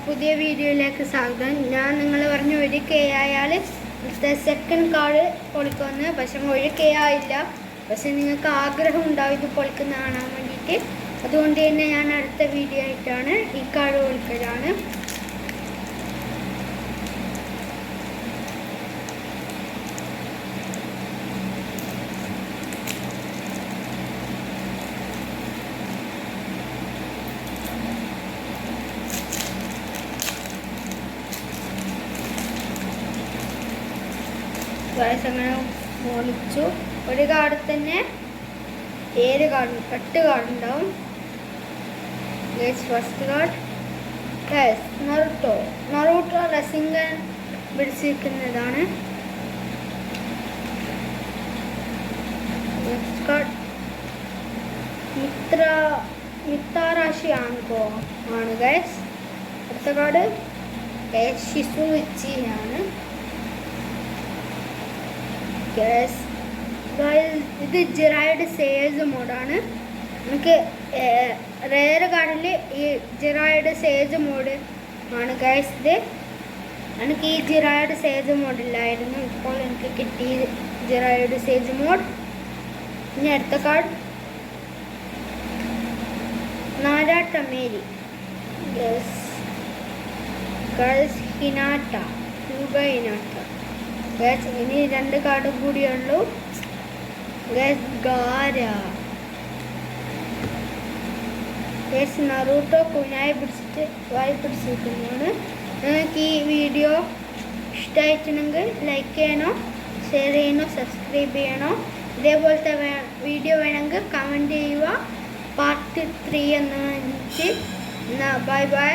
പുതിയ വീഡിയോയിലേക്ക് സ്വാഗതം. ഞാൻ നിങ്ങൾ പറഞ്ഞു 1K ആയാൽ സെക്കൻഡ് കാർഡ് പൊളിക്കുമെന്ന്. പക്ഷെ 1K ആയില്ല. പക്ഷെ നിങ്ങൾക്ക് ആഗ്രഹം ഉണ്ടാവും ഇത് പൊളിക്കുന്ന കാണാൻ വേണ്ടിയിട്ട്. അതുകൊണ്ട് തന്നെ ഞാൻ അടുത്ത വീഡിയോ ആയിട്ടാണ് ഈ കാർഡ് പൊളിക്കലാണ്. അങ്ങനെ പൊളിച്ചു. ഒരു കാർഡ് തന്നെ 7 കാർഡ് 8 കാർഡ് ഉണ്ടാവും. ഫസ്റ്റ് കാർഡ് നറൂട്ടോ റസിംഗൻ പിടിച്ചിരിക്കുന്നതാണ്. നെക്സ്റ്റ് കാർഡ് മിത്താറാശി ആണ് ഗൈസ്. അടുത്ത കാർഡ് ഷിസുയിച്ചിയാണ്. ഇത് ജിറായുടെ സേൽസ് മോഡാണ്. നമുക്ക് റെയർ കാർഡിൽ ഈ ജിറായുടെ സേൽസ് മോഡ് ആണ് ഗൈസ്. ഇത് എനിക്ക് ഈ ജിറായുടെ സേൽസ് മോഡില്ലായിരുന്നു. ഇപ്പോൾ എനിക്ക് കിട്ടി ജിറായുടെ സേൽസ് മോഡ്. ഇനി അടുത്ത കാർഡ് നാരാട്ടമേരി ഗേൾസ് ഹിനാട്ട ഹിനാട്ട. ഇനി 2 കാർഡ് കൂടിയുള്ളൂ. നറൂട്ടോ കുനായി പിടിച്ചിട്ട് വായി പിടിച്ചിരിക്കുന്നതാണ്. നിങ്ങൾക്ക് ഈ വീഡിയോ ഇഷ്ടമായിട്ടുണ്ടെങ്കിൽ ലൈക്ക് ചെയ്യണോ, ഷെയർ ചെയ്യണോ, സബ്സ്ക്രൈബ് ചെയ്യണോ. ഇതേപോലത്തെ വീഡിയോ വേണമെങ്കിൽ കമൻറ്റ് ചെയ്യുക. പാർട്ട് 3 എന്ന് വെച്ച്. Bye bye.